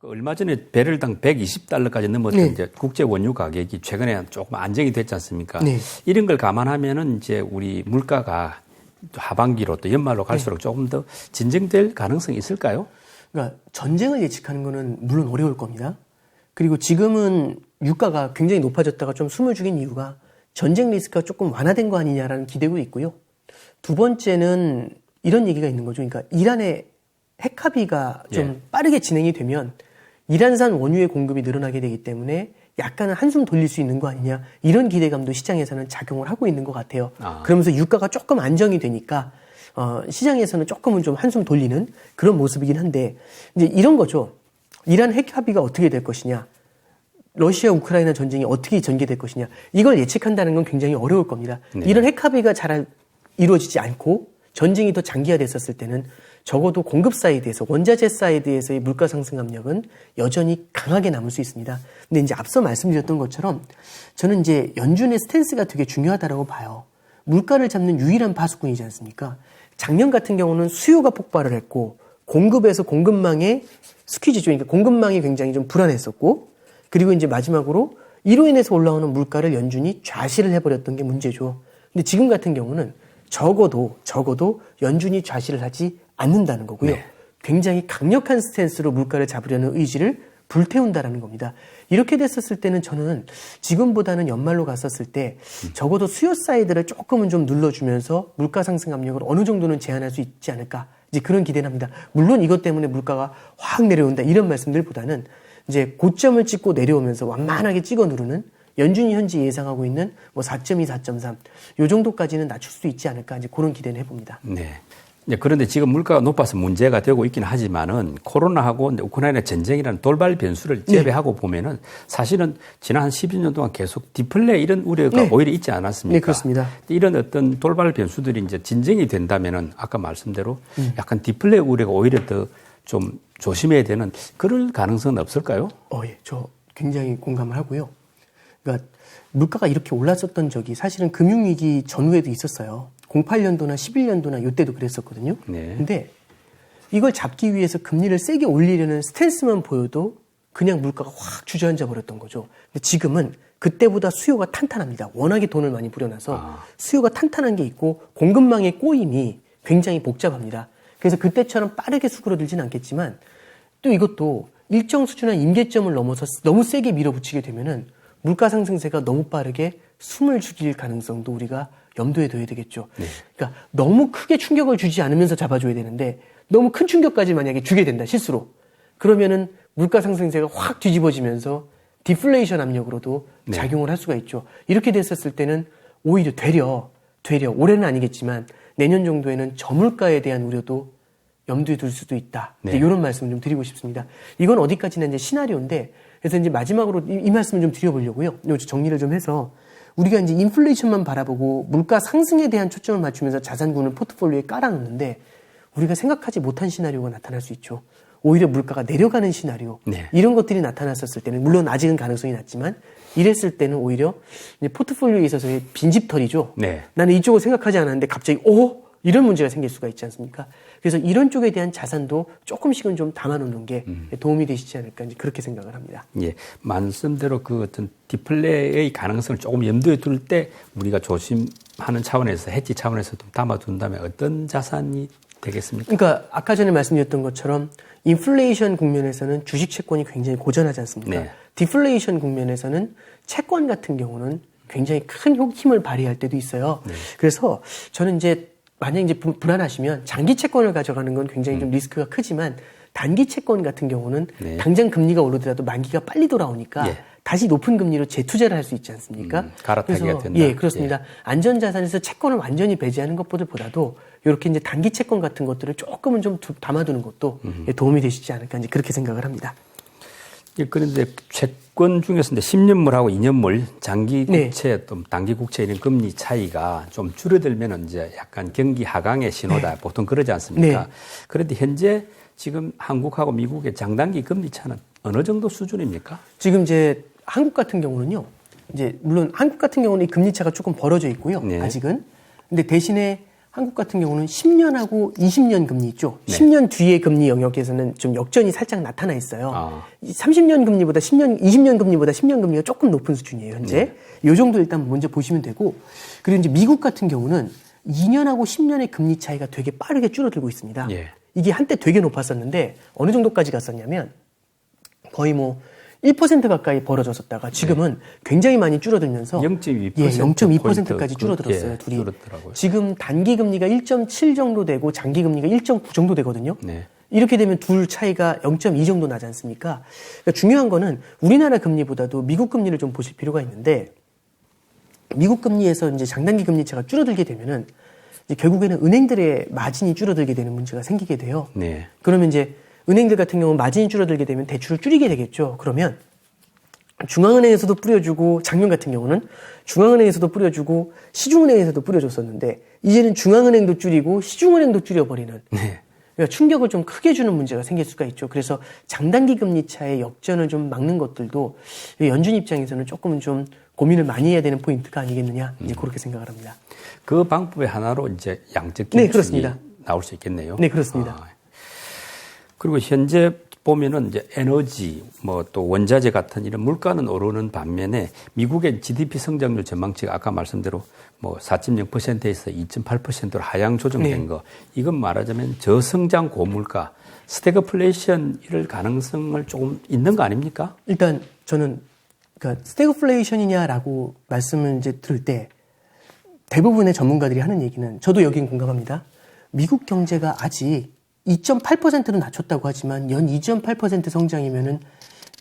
얼마 전에 배럴당 120달러까지 넘었던 네. 이제 국제 원유 가격이 최근에 조금 안정이 됐지 않습니까? 네. 이런 걸 감안하면은 이제 우리 물가가 하반기로 또 연말로 갈수록 조금 더 진정될 가능성이 있을까요? 그러니까 전쟁을 예측하는 거는 물론 어려울 겁니다. 그리고 지금은 유가가 굉장히 높아졌다가 좀 숨을 죽인 이유가 전쟁 리스크가 조금 완화된 거 아니냐라는 기대도 있고요. 두 번째는 이런 얘기가 있는 거죠. 그러니까 이란의 핵 합의가 좀 빠르게 진행이 되면 이란산 원유의 공급이 늘어나게 되기 때문에 약간은 한숨 돌릴 수 있는 거 아니냐, 이런 기대감도 시장에서는 작용을 하고 있는 것 같아요. 그러면서 유가가 조금 안정이 되니까 시장에서는 조금은 좀 한숨 돌리는 그런 모습이긴 한데, 이제 이런 거죠. 이란 핵 합의가 어떻게 될 것이냐, 러시아 우크라이나 전쟁이 어떻게 전개될 것이냐, 이걸 예측한다는 건 굉장히 어려울 겁니다. 네. 이런 핵 합의가 잘 이루어지지 않고 전쟁이 더 장기화됐었을 때는 적어도 공급 사이드에서, 원자재 사이드에서의 물가 상승 압력은 여전히 강하게 남을 수 있습니다. 근데 이제 앞서 말씀드렸던 것처럼 저는 이제 연준의 스탠스가 되게 중요하다고 봐요. 물가를 잡는 유일한 파수꾼이지 않습니까? 작년 같은 경우는 수요가 폭발을 했고 공급에서 공급망의 스퀴즈죠. 그러니까 공급망이 굉장히 좀 불안했었고, 그리고 이제 마지막으로 이로 인해서 올라오는 물가를 연준이 좌시를 해버렸던 게 문제죠. 근데 지금 같은 경우는 적어도 연준이 좌시를 하지 않는다는 거고요. 네. 굉장히 강력한 스탠스로 물가를 잡으려는 의지를 불태운다라는 겁니다. 이렇게 됐었을 때는 저는 지금보다는 연말로 갔었을 때 적어도 수요 사이드를 조금은 좀 눌러주면서 물가 상승 압력을 어느 정도는 제한할 수 있지 않을까, 이제 그런 기대를 합니다. 물론 이것 때문에 물가가 확 내려온다 이런 말씀들보다는 이제 고점을 찍고 내려오면서 완만하게 찍어 누르는, 연준이 현재 예상하고 있는 뭐 4.2, 4.3 요 정도까지는 낮출 수 있지 않을까, 이제 그런 기대는 해봅니다. 네. 그런데 지금 물가가 높아서 문제가 되고 있긴 하지만은 코로나하고 우크라이나 전쟁이라는 돌발 변수를 제외하고 보면은 사실은 지난 한 12년 동안 계속 디플레 이런 우려가 오히려 있지 않았습니까? 네, 그렇습니다. 이런 어떤 돌발 변수들이 이제 진정이 된다면은 아까 말씀대로 약간 디플레 우려가 오히려 더 좀 조심해야 되는 그럴 가능성은 없을까요? 예. 저 굉장히 공감을 하고요. 그러니까 물가가 이렇게 올랐었던 적이 사실은 금융위기 전후에도 있었어요. 08년도나 11년도나 이때도 그랬었거든요. 네. 근데 이걸 잡기 위해서 금리를 세게 올리려는 스탠스만 보여도 그냥 물가가 확 주저앉아 버렸던 거죠. 근데 지금은 그때보다 수요가 탄탄합니다. 워낙에 돈을 많이 부려놔서 수요가 탄탄한 게 있고 공급망의 꼬임이 굉장히 복잡합니다. 그래서 그때처럼 빠르게 수그러들진 않겠지만 또 이것도 일정 수준의 임계점을 넘어서 너무 세게 밀어붙이게 되면은 물가 상승세가 너무 빠르게 숨을 죽일 가능성도 우리가 염두에 둬야 되겠죠. 네. 그러니까 너무 크게 충격을 주지 않으면서 잡아줘야 되는데 너무 큰 충격까지 만약에 주게 된다, 실수로. 그러면은 물가 상승세가 확 뒤집어지면서 디플레이션 압력으로도 작용을 할 수가 있죠. 이렇게 됐었을 때는 오히려 되려 올해는 아니겠지만 내년 정도에는 저물가에 대한 우려도 염두에 둘 수도 있다. 네. 이런 말씀을 좀 드리고 싶습니다. 이건 어디까지나 이제 시나리오인데, 그래서 이제 마지막으로 이 말씀을 좀 드려보려고요. 정리를 좀 해서 우리가 이제 인플레이션만 바라보고 물가 상승에 대한 초점을 맞추면서 자산군을 포트폴리오에 깔아놓는데 우리가 생각하지 못한 시나리오가 나타날 수 있죠. 오히려 물가가 내려가는 시나리오, 이런 것들이 나타났었을 때는, 물론 아직은 가능성이 낮지만 이랬을 때는 오히려 이제 포트폴리오에 있어서의 빈집털이죠. 나는 이쪽을 생각하지 않았는데 갑자기 이런 문제가 생길 수가 있지 않습니까? 그래서 이런 쪽에 대한 자산도 조금씩은 좀 담아놓는 게 도움이 되시지 않을까, 이제 그렇게 생각을 합니다. 예, 말씀대로 그 어떤 디플레의 가능성을 조금 염두에 둘 때 우리가 조심하는 차원에서, 해지 차원에서 좀 담아둔다면 어떤 자산이 되겠습니까? 그러니까 아까 전에 말씀드렸던 것처럼 인플레이션 국면에서는 주식 채권이 굉장히 고전하지 않습니까? 디플레이션 국면에서는 채권 같은 경우는 굉장히 큰 힘을 발휘할 때도 있어요. 그래서 저는 이제 만약 이제 불안하시면 장기 채권을 가져가는 건 굉장히 좀 리스크가 크지만 단기 채권 같은 경우는 당장 금리가 오르더라도 만기가 빨리 돌아오니까 다시 높은 금리로 재투자를 할 수 있지 않습니까? 갈아타기가 된다. 예, 그렇습니다. 안전자산에서 채권을 완전히 배제하는 것보다도 이렇게 이제 단기 채권 같은 것들을 조금은 좀 담아두는 것도 도움이 되시지 않을까, 이제 그렇게 생각을 합니다. 예, 그런데 채권 중에서 10년물하고 2년물, 장기 국채, 또 단기 국채 이런 금리 차이가 좀 줄어들면 이제 약간 경기 하강의 신호다. 보통 그러지 않습니까? 그런데 현재 지금 한국하고 미국의 장단기 금리 차는 어느 정도 수준입니까? 지금 이제 한국 같은 경우는요, 이제 물론 한국 같은 경우는 이 금리 차가 조금 벌어져 있고요. 아직은. 근데 대신에 한국 같은 경우는 10년하고 20년 금리 있죠. 네. 10년 뒤의 금리 영역에서는 좀 역전이 살짝 나타나 있어요. 아. 30년 금리보다 20년 금리보다 10년 금리가 조금 높은 수준이에요, 현재. 요 정도 일단 먼저 보시면 되고, 그리고 이제 미국 같은 경우는 2년하고 10년의 금리 차이가 되게 빠르게 줄어들고 있습니다. 예. 이게 한때 되게 높았었는데 어느 정도까지 갔었냐면 거의 뭐 1% 가까이 벌어졌었다가 지금은 굉장히 많이 줄어들면서 0.2% 0.2%까지 포인트 줄어들었어요. 예, 둘이. 줄었더라고요. 지금 단기 금리가 1.7 정도 되고 장기 금리가 1.9 정도 되거든요. 네. 이렇게 되면 둘 차이가 0.2 정도 나지 않습니까? 그러니까 중요한 거는 우리나라 금리보다도 미국 금리를 좀 보실 필요가 있는데, 미국 금리에서 이제 장단기 금리 차가 줄어들게 되면은 이제 결국에는 은행들의 마진이 줄어들게 되는 문제가 생기게 돼요. 네. 그러면 이제 은행들 같은 경우는 마진이 줄어들게 되면 대출을 줄이게 되겠죠. 그러면 중앙은행에서도 뿌려주고, 작년 같은 경우는 중앙은행에서도 뿌려주고 시중은행에서도 뿌려줬었는데 이제는 중앙은행도 줄이고 시중은행도 줄여버리는, 네. 그러니까 충격을 좀 크게 주는 문제가 생길 수가 있죠. 그래서 장단기 금리 차의 역전을 좀 막는 것들도 연준 입장에서는 조금은 좀 고민을 많이 해야 되는 포인트가 아니겠느냐, 이제 그렇게 생각을 합니다. 그 방법의 하나로 이제 양적 네, 긴축이 그렇습니다. 나올 수 있겠네요. 네, 그렇습니다. 그리고 현재 보면은 이제 에너지, 뭐 또 원자재 같은 이런 물가는 오르는 반면에 미국의 GDP 성장률 전망치가 아까 말씀대로 뭐 4.0%에서 2.8%로 하향 조정된 네. 거, 이건 말하자면 저성장 고물가, 스태그플레이션 이럴 가능성을 조금 있는 거 아닙니까? 일단 저는 그러니까 스태그플레이션이냐라고 말씀을 이제 들을 때 대부분의 전문가들이 하는 얘기는, 저도 여긴 공감합니다. 미국 경제가 아직 2.8%는 낮췄다고 하지만 연 2.8% 성장이면은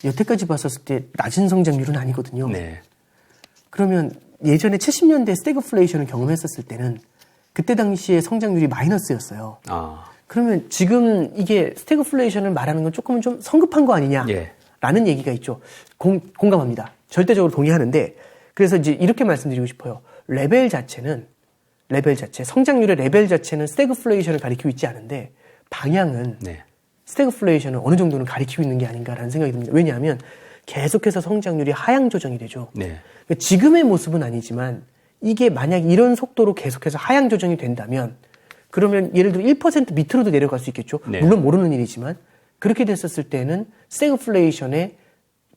여태까지 봤었을 때 낮은 성장률은 아니거든요. 네. 그러면 예전에 70년대 스태그플레이션을 경험했었을 때는 그때 당시에 성장률이 마이너스였어요. 아. 그러면 지금 이게 스태그플레이션을 말하는 건 조금은 좀 성급한 거 아니냐? 예. 라는 얘기가 있죠. 공감합니다. 절대적으로 동의하는데, 그래서 이제 이렇게 말씀드리고 싶어요. 성장률의 레벨 자체는 스태그플레이션을 가리키고 있지 않은데 방향은 네. 스태그플레이션을 어느 정도는 가리키고 있는 게 아닌가라는 생각이 듭니다. 왜냐하면 계속해서 성장률이 하향 조정이 되죠. 네. 그러니까 지금의 모습은 아니지만 이게 만약 이런 속도로 계속해서 하향 조정이 된다면, 그러면 예를 들어 1% 밑으로도 내려갈 수 있겠죠. 네. 물론 모르는 일이지만 그렇게 됐었을 때는 스태그플레이션의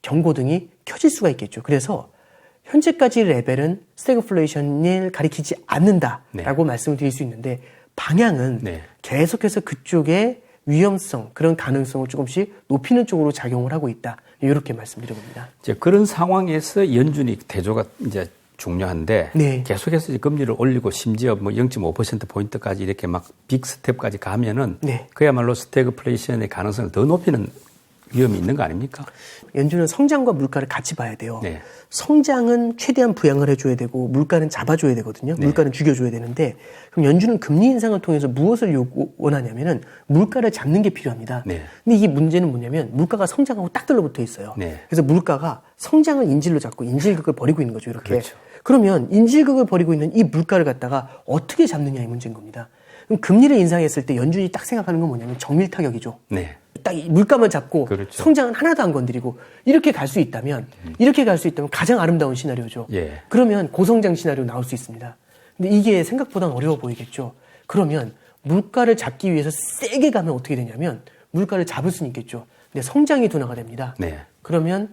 경고등이 켜질 수가 있겠죠. 그래서 현재까지 레벨은 스태그플레이션을 가리키지 않는다라고 말씀을 드릴 수 있는데, 방향은 네. 계속해서 그쪽의 위험성, 그런 가능성을 조금씩 높이는 쪽으로 작용을 하고 있다. 이렇게 말씀드려봅니다. 이제 그런 상황에서 연준이 대조가 이제 중요한데, 네. 계속해서 이제 금리를 올리고 심지어 뭐 0.5%포인트까지 이렇게 막 빅 스텝까지 가면은 네. 그야말로 스태그플레이션의 가능성을 더 높이는 위험이 있는 거 아닙니까? 연준은 성장과 물가를 같이 봐야 돼요. 네. 성장은 최대한 부양을 해줘야 되고 물가는 잡아줘야 되거든요. 네. 물가는 죽여줘야 되는데, 그럼 연준은 금리 인상을 통해서 무엇을 원하냐면은 물가를 잡는 게 필요합니다. 네. 근데 이게 문제는 뭐냐면 물가가 성장하고 딱 들러붙어 있어요. 네. 그래서 물가가 성장을 인질로 잡고 인질극을 벌이고 있는 거죠. 이렇게. 그렇죠. 그러면 인질극을 벌이고 있는 이 물가를 갖다가 어떻게 잡느냐의 문제인 겁니다. 그럼 금리를 인상했을 때 연준이 딱 생각하는 건 뭐냐면 정밀 타격이죠. 네. 딱 이 물가만 잡고 그렇죠. 성장은 하나도 안 건드리고 이렇게 갈 수 있다면 가장 아름다운 시나리오죠. 예. 그러면 고성장 시나리오 나올 수 있습니다. 근데 이게 생각보다는 어려워 보이겠죠. 그러면 물가를 잡기 위해서 세게 가면 어떻게 되냐면 물가를 잡을 수는 있겠죠. 근데 성장이 둔화가 됩니다. 네. 그러면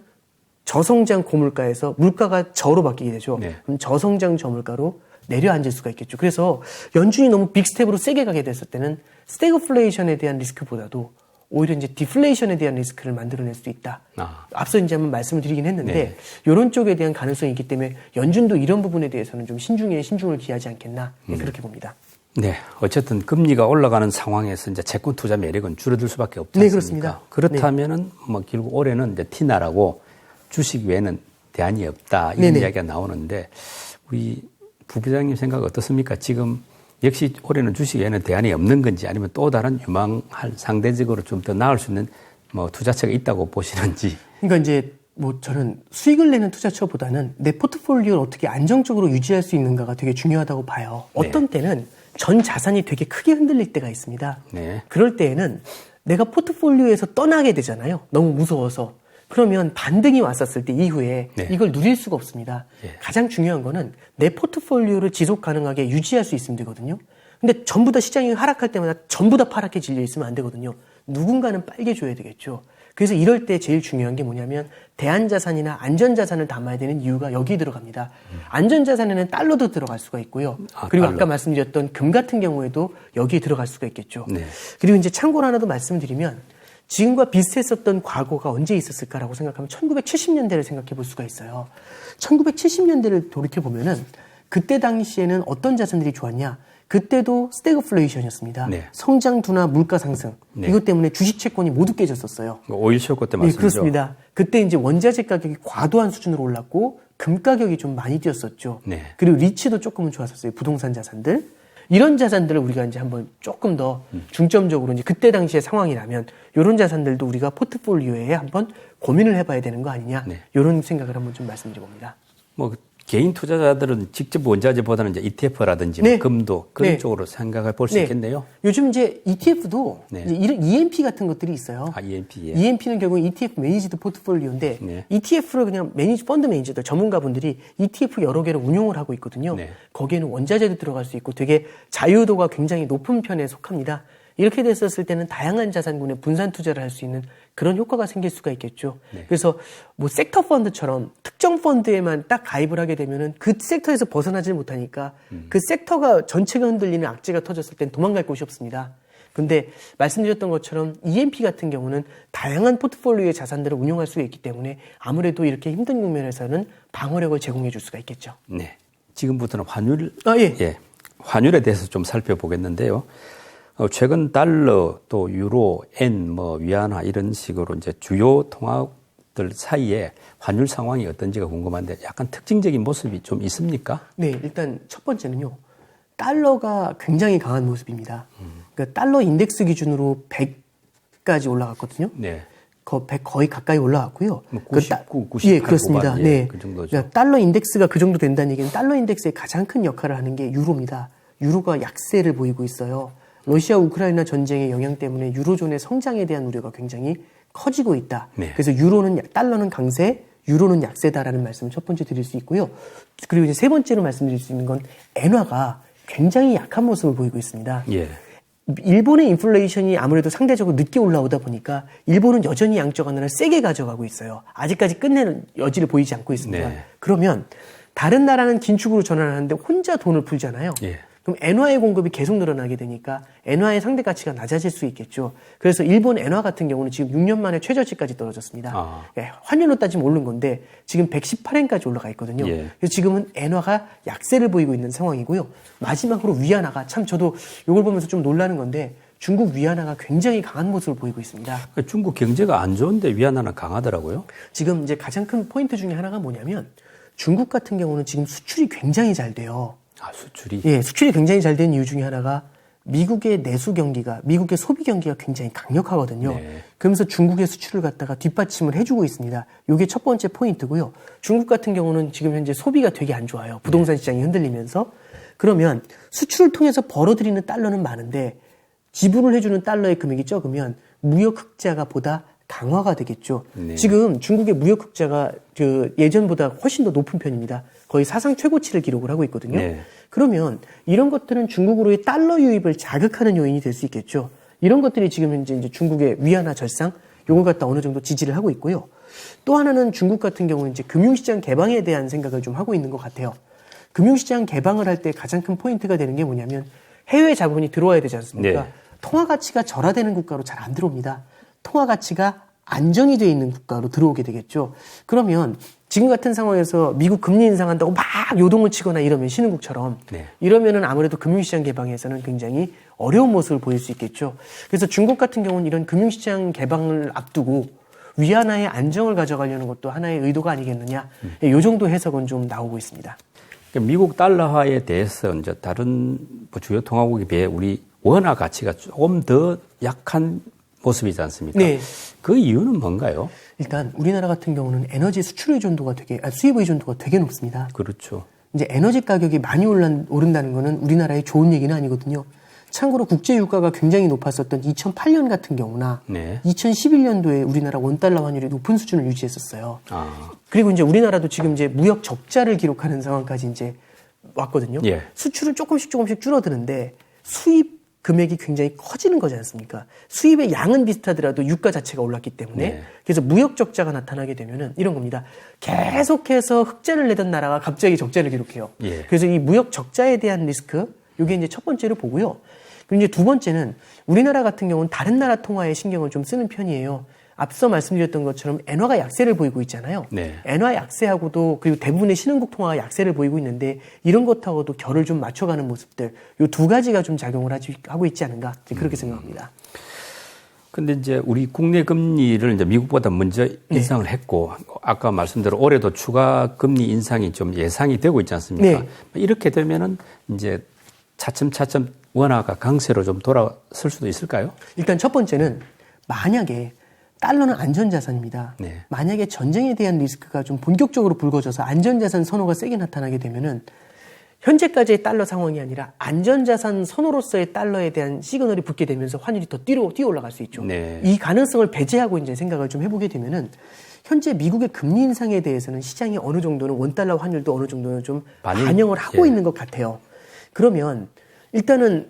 저성장 고물가에서 물가가 저로 바뀌게 되죠. 네. 그럼 저성장 저물가로 내려앉을 수가 있겠죠. 그래서 연준이 너무 빅스텝으로 세게 가게 됐을 때는 스태그플레이션에 대한 리스크보다도 오히려 이제 디플레이션에 대한 리스크를 만들어낼 수도 있다. 아. 앞서 이제 한번 말씀을 드리긴 했는데, 네. 이런 쪽에 대한 가능성이 있기 때문에 연준도 이런 부분에 대해서는 좀 신중을 기하지 않겠나, 그렇게 봅니다. 네. 어쨌든 금리가 올라가는 상황에서 이제 채권 투자 매력은 줄어들 수밖에 없지 네, 않습니까? 그렇습니다. 그렇다면은 뭐 결국 올해는 이제 티나라고 주식 외에는 대안이 없다, 이런 네네. 이야기가 나오는데, 우리 부부장님 생각 어떻습니까? 지금 역시 올해는 주식 외에는 대안이 없는 건지, 아니면 또 다른 유망할 상대적으로 좀 더 나을 수 있는 뭐 투자처가 있다고 보시는지. 그러니까 이제 뭐 저는 수익을 내는 투자처보다는 내 포트폴리오를 어떻게 안정적으로 유지할 수 있는가가 되게 중요하다고 봐요. 어떤 때는 전 자산이 되게 크게 흔들릴 때가 있습니다. 네. 그럴 때에는 내가 포트폴리오에서 떠나게 되잖아요. 너무 무서워서. 그러면 반등이 왔었을 때 이후에 네. 이걸 누릴 수가 없습니다. 예. 가장 중요한 거는 내 포트폴리오를 지속 가능하게 유지할 수 있으면 되거든요. 근데 전부 다 시장이 하락할 때마다 전부 다 파랗게 질려 있으면 안 되거든요. 누군가는 빨개줘야 되겠죠. 그래서 이럴 때 제일 중요한 게 뭐냐면 대안자산이나 안전자산을 담아야 되는 이유가 여기 들어갑니다. 안전자산에는 달러도 들어갈 수가 있고요. 그리고 달러. 아까 말씀드렸던 금 같은 경우에도 여기에 들어갈 수가 있겠죠. 네. 그리고 이제 참고로 하나 더 말씀드리면 지금과 비슷했었던 과거가 언제 있었을까라고 생각하면 1970년대를 생각해 볼 수가 있어요. 1970년대를 돌이켜 보면은 그때 당시에는 어떤 자산들이 좋았냐? 그때도 스태그플레이션이었습니다. 네. 성장 둔화, 물가 상승. 네. 이것 때문에 주식 채권이 모두 깨졌었어요. 오일 쇼크 때 네, 말씀이죠. 그렇습니다. 그때 이제 원자재 가격이 과도한 수준으로 올랐고 금 가격이 좀 많이 뛰었었죠. 네. 그리고 리츠도 조금은 좋았었어요. 부동산 자산들. 이런 자산들을 우리가 이제 한번 조금 더 중점적으로 이제 그때 당시의 상황이라면 이런 자산들도 우리가 포트폴리오에 한번 고민을 해봐야 되는 거 아니냐. 네. 이런 생각을 한번 좀 말씀드려 봅니다. 뭐 개인 투자자들은 직접 원자재보다는 이제 ETF라든지 네. 뭐 금도 그런 네. 쪽으로 생각해 볼 수 네. 있겠네요. 요즘 이제 ETF도 네. 이제 이런 EMP 같은 것들이 있어요. EMP. 예. EMP는 결국 ETF 매니지드 포트폴리오인데 네. ETF를 그냥 펀드 매니저들 전문가분들이 ETF 여러 개를 운용을 하고 있거든요. 네. 거기에는 원자재도 들어갈 수 있고 되게 자유도가 굉장히 높은 편에 속합니다. 이렇게 됐었을 때는 다양한 자산군에 분산 투자를 할 수 있는 그런 효과가 생길 수가 있겠죠. 네. 그래서 뭐 섹터 펀드처럼 특정 펀드에만 딱 가입을 하게 되면은 그 섹터에서 벗어나질 못하니까 그 섹터가 전체가 흔들리는 악재가 터졌을 땐 도망갈 곳이 없습니다. 근데 말씀드렸던 것처럼 EMP 같은 경우는 다양한 포트폴리오의 자산들을 운용할 수 있기 때문에 아무래도 이렇게 힘든 국면에서는 방어력을 제공해 줄 수가 있겠죠. 네. 지금부터는 환율, 예. 환율에 대해서 좀 살펴보겠는데요. 최근 달러, 또 유로, 엔, 뭐 위안화 이런 식으로 이제 주요 통화들 사이에 환율 상황이 어떤지가 궁금한데 약간 특징적인 모습이 좀 있습니까? 네, 일단 첫 번째는요. 달러가 굉장히 강한 모습입니다. 그러니까 달러 인덱스 기준으로 100까지 올라갔거든요. 네. 100 거의 가까이 올라갔고요. 뭐 99, 98 예, 그렇습니다. 후반, 네. 그 정도죠. 그러니까 달러 인덱스가 그 정도 된다는 얘기는 달러 인덱스의 가장 큰 역할을 하는 게 유로입니다. 유로가 약세를 보이고 있어요. 러시아 우크라이나 전쟁의 영향 때문에 유로존의 성장에 대한 우려가 굉장히 커지고 있다. 네. 그래서 달러는 강세, 유로는 약세다라는 말씀을 첫 번째 드릴 수 있고요. 그리고 이제 세 번째로 말씀드릴 수 있는 건 엔화가 굉장히 약한 모습을 보이고 있습니다. 예. 일본의 인플레이션이 아무래도 상대적으로 늦게 올라오다 보니까 일본은 여전히 양적 완화를 세게 가져가고 있어요. 아직까지 끝내는 여지를 보이지 않고 있습니다. 네. 그러면 다른 나라는 긴축으로 전환하는데 혼자 돈을 풀잖아요. 예. 그럼 엔화의 공급이 계속 늘어나게 되니까 엔화의 상대 가치가 낮아질 수 있겠죠. 그래서 일본 엔화 같은 경우는 지금 6년 만에 최저치까지 떨어졌습니다. 예, 환율로 따지면 오른 건데 지금 118엔까지 올라가 있거든요. 예. 그래서 지금은 엔화가 약세를 보이고 있는 상황이고요. 마지막으로 위안화가 참 저도 이걸 보면서 좀 놀라는 건데 중국 위안화가 굉장히 강한 모습을 보이고 있습니다. 중국 경제가 안 좋은데 위안화는 강하더라고요. 지금 이제 가장 큰 포인트 중에 하나가 뭐냐면 중국 같은 경우는 지금 수출이 굉장히 잘 돼요. 수출이? 예, 수출이 굉장히 잘 되는 이유 중에 하나가 미국의 내수 경기가, 미국의 소비 경기가 굉장히 강력하거든요. 네. 그러면서 중국의 수출을 갖다가 뒷받침을 해주고 있습니다. 이게 첫 번째 포인트고요. 중국 같은 경우는 지금 현재 소비가 되게 안 좋아요. 부동산 시장이 흔들리면서. 그러면 수출을 통해서 벌어들이는 달러는 많은데 지불을 해주는 달러의 금액이 적으면 무역 흑자가 보다 강화가 되겠죠. 네. 지금 중국의 무역 흑자가 그 예전보다 훨씬 더 높은 편입니다. 거의 사상 최고치를 기록을 하고 있거든요. 네. 그러면 이런 것들은 중국으로의 달러 유입을 자극하는 요인이 될 수 있겠죠. 이런 것들이 지금 현재 이제 중국의 위안화 절상 요걸 갖다 어느 정도 지지를 하고 있고요. 또 하나는 중국 같은 경우는 이제 금융시장 개방에 대한 생각을 좀 하고 있는 것 같아요. 금융시장 개방을 할 때 가장 큰 포인트가 되는 게 뭐냐면 해외 자본이 들어와야 되지 않습니까? 네. 통화 가치가 절하되는 국가로 잘 안 들어옵니다. 통화 가치가 안정이 되어 있는 국가로 들어오게 되겠죠. 그러면 지금 같은 상황에서 미국 금리 인상한다고 막 요동을 치거나 이러면 신흥국처럼 네. 이러면은 아무래도 금융시장 개방에서는 굉장히 어려운 모습을 보일 수 있겠죠. 그래서 중국 같은 경우는 이런 금융시장 개방을 앞두고 위안화의 안정을 가져가려는 것도 하나의 의도가 아니겠느냐. 이 정도 해석은 좀 나오고 있습니다. 미국 달러화에 대해서 이제 다른 주요 통화국에 비해 우리 원화 가치가 조금 더 약한 모습이지 않습니까? 네. 그 이유는 뭔가요? 일단 우리나라 같은 경우는 에너지 수출 의존도가 수입 의존도가 되게 높습니다. 그렇죠. 이제 에너지 가격이 많이 오른다는 거는 우리나라의 좋은 얘기는 아니거든요. 참고로 국제 유가가 굉장히 높았었던 2008년 같은 경우나 네. 2011년도에 우리나라 원달러 환율이 높은 수준을 유지했었어요. 그리고 이제 우리나라도 지금 이제 무역 적자를 기록하는 상황까지 이제 왔거든요. 예. 수출은 조금씩 줄어드는데 수입 금액이 굉장히 커지는 거지 않습니까? 수입의 양은 비슷하더라도 유가 자체가 올랐기 때문에 네. 그래서 무역 적자가 나타나게 되면은 이런 겁니다. 계속해서 흑자를 내던 나라가 갑자기 적자를 기록해요. 예. 그래서 이 무역 적자에 대한 리스크, 이게 이제 첫 번째로 보고요. 그리고 이제 두 번째는 우리나라 같은 경우는 다른 나라 통화에 신경을 좀 쓰는 편이에요. 앞서 말씀드렸던 것처럼 엔화가 약세를 보이고 있잖아요. 네. 엔화 약세하고도 그리고 대부분의 신흥국 통화가 약세를 보이고 있는데 이런 것하고도 결을 좀 맞춰가는 모습들 이 두 가지가 좀 작용을 하고 있지 않은가 그렇게 생각합니다. 근데 이제 우리 국내 금리를 이제 미국보다 먼저 인상을 했고 아까 말씀대로 올해도 추가 금리 인상이 좀 예상이 되고 있지 않습니까? 네. 이렇게 되면은 이제 차츰차츰 원화가 강세로 좀 돌아설 수도 있을까요? 일단 첫 번째는 만약에 달러는 안전자산입니다. 네. 만약에 전쟁에 대한 리스크가 좀 본격적으로 불거져서 안전자산 선호가 세게 나타나게 되면은 현재까지의 달러 상황이 아니라 안전자산 선호로서의 달러에 대한 시그널이 붙게 되면서 환율이 더 뛰어 올라갈 수 있죠. 네. 이 가능성을 배제하고 이제 생각을 좀 해보게 되면은 현재 미국의 금리 인상에 대해서는 시장이 어느 정도는 원달러 환율도 어느 정도는 좀 반영을 하고 있는 것 같아요. 그러면 일단은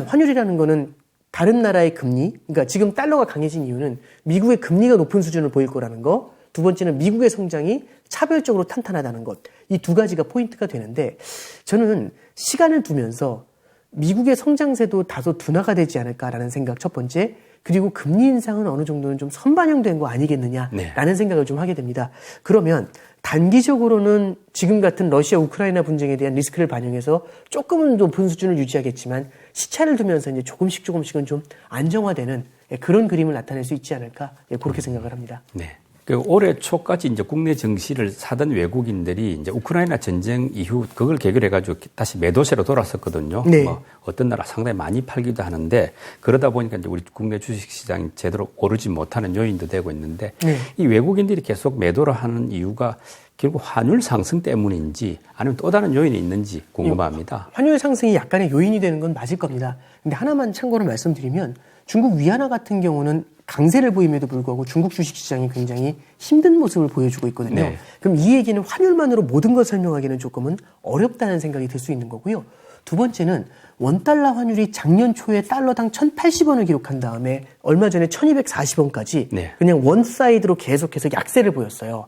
환율이라는 거는 다른 나라의 금리, 그러니까 지금 달러가 강해진 이유는 미국의 금리가 높은 수준을 보일 거라는 거, 두 번째는 미국의 성장이 차별적으로 탄탄하다는 것, 이 두 가지가 포인트가 되는데 저는 시간을 두면서 미국의 성장세도 다소 둔화가 되지 않을까라는 생각 첫 번째, 그리고 금리 인상은 어느 정도는 좀 선반영된 거 아니겠느냐라는 생각을 좀 하게 됩니다. 그러면 단기적으로는 지금 같은 러시아 우크라이나 분쟁에 대한 리스크를 반영해서 조금은 높은 수준을 유지하겠지만 시차를 두면서 이제 조금씩은 좀 안정화되는 그런 그림을 나타낼 수 있지 않을까 그렇게 생각을 합니다. 네. 그 올해 초까지 이제 국내 증시를 사던 외국인들이 이제 우크라이나 전쟁 이후 그걸 계기로 해가지고 다시 매도세로 돌았었거든요. 네. 뭐 어떤 나라 상당히 많이 팔기도 하는데 그러다 보니까 이제 우리 국내 주식시장이 제대로 오르지 못하는 요인도 되고 있는데 네. 이 외국인들이 계속 매도를 하는 이유가 결국 환율 상승 때문인지 아니면 또 다른 요인이 있는지 궁금합니다. 환율 상승이 약간의 요인이 되는 건 맞을 겁니다. 근데 하나만 참고로 말씀드리면 중국 위안화 같은 경우는 강세를 보임에도 불구하고 중국 주식시장이 굉장히 힘든 모습을 보여주고 있거든요. 네. 그럼 이 얘기는 환율만으로 모든 걸 설명하기는 조금은 어렵다는 생각이 들 수 있는 거고요. 두 번째는 원달러 환율이 작년 초에 달러당 1,080원을 기록한 다음에 얼마 전에 1,240원까지 네. 그냥 원사이드로 계속해서 약세를 보였어요.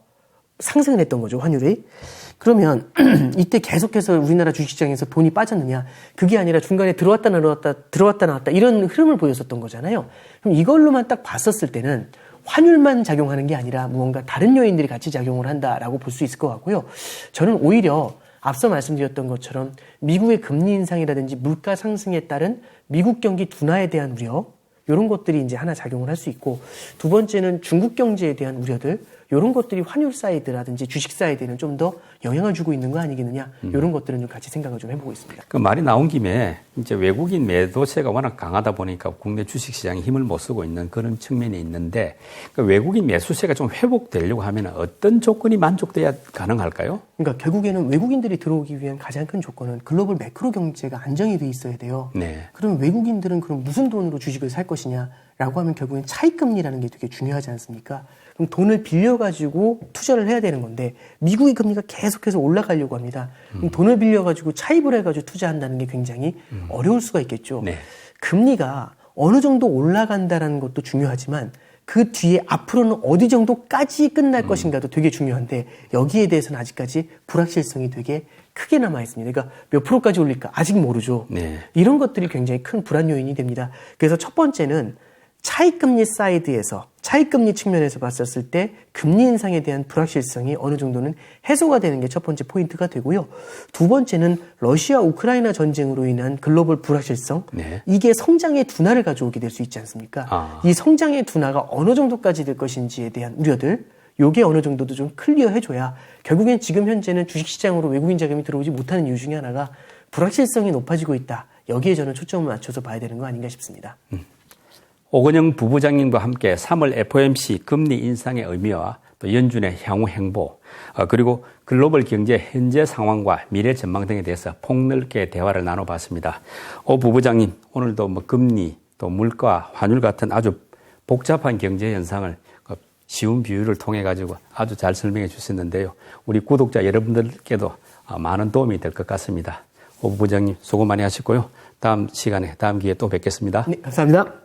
상승을 했던 거죠, 환율이. 그러면 이때 계속해서 우리나라 주식시장에서 돈이 빠졌느냐? 그게 아니라 중간에 들어왔다 나왔다 이런 흐름을 보였었던 거잖아요. 그럼 이걸로만 딱 봤었을 때는 환율만 작용하는 게 아니라 무언가 다른 요인들이 같이 작용을 한다라고 볼 수 있을 것 같고요. 저는 오히려 앞서 말씀드렸던 것처럼 미국의 금리 인상이라든지 물가 상승에 따른 미국 경기 둔화에 대한 우려, 이런 것들이 이제 하나 작용을 할 수 있고, 두 번째는 중국 경제에 대한 우려들, 이런 것들이 환율 사이드라든지 주식 사이드에는 좀 더 영향을 주고 있는 거 아니겠느냐, 이런 것들은 좀 같이 생각을 좀 해보고 있습니다. 그 말이 나온 김에 이제 외국인 매도세가 워낙 강하다 보니까 국내 주식시장이 힘을 못 쓰고 있는 그런 측면이 있는데 그 외국인 매수세가 좀 회복되려고 하면 어떤 조건이 만족돼야 가능할까요? 그러니까 결국에는 외국인들이 들어오기 위한 가장 큰 조건은 글로벌 매크로 경제가 안정이 돼 있어야 돼요. 네. 그럼 외국인들은 그럼 무슨 돈으로 주식을 살 것이냐라고 하면 결국엔 차익금리라는 게 되게 중요하지 않습니까? 그럼 돈을 빌려가지고 투자를 해야 되는 건데 미국의 금리가 계속해서 올라가려고 합니다. 그럼 돈을 빌려가지고 차입을 해가지고 투자한다는 게 굉장히 어려울 수가 있겠죠. 네. 금리가 어느 정도 올라간다는 것도 중요하지만 그 뒤에 앞으로는 어디 정도까지 끝날 것인가도 되게 중요한데 여기에 대해서는 아직까지 불확실성이 되게 크게 남아 있습니다. 그러니까 몇 프로까지 올릴까 아직 모르죠. 네. 이런 것들이 굉장히 큰 불안 요인이 됩니다. 그래서 첫 번째는 차익금리 사이드에서 차익금리 측면에서 봤었을 때 금리 인상에 대한 불확실성이 어느 정도는 해소가 되는 게 첫 번째 포인트가 되고요. 두 번째는 러시아 우크라이나 전쟁으로 인한 글로벌 불확실성, 네. 이게 성장의 둔화를 가져오게 될 수 있지 않습니까? 이 성장의 둔화가 어느 정도까지 될 것인지에 대한 우려들, 요게 어느 정도도 좀 클리어해줘야 결국엔 지금 현재는 주식시장으로 외국인 자금이 들어오지 못하는 이유 중에 하나가 불확실성이 높아지고 있다. 여기에 저는 초점을 맞춰서 봐야 되는 거 아닌가 싶습니다. 오건영 부부장님과 함께 3월 FOMC 금리 인상의 의미와 또 연준의 향후 행보, 그리고 글로벌 경제 현재 상황과 미래 전망 등에 대해서 폭넓게 대화를 나눠봤습니다. 오 부부장님, 오늘도 뭐 금리, 또 물가, 환율 같은 아주 복잡한 경제 현상을 쉬운 비유를 통해 가지고 아주 잘 설명해 주셨는데요. 우리 구독자 여러분들께도 많은 도움이 될 것 같습니다. 오 부장님 수고 많이 하셨고요. 다음 시간에 다음 기회에 또 뵙겠습니다. 네, 감사합니다.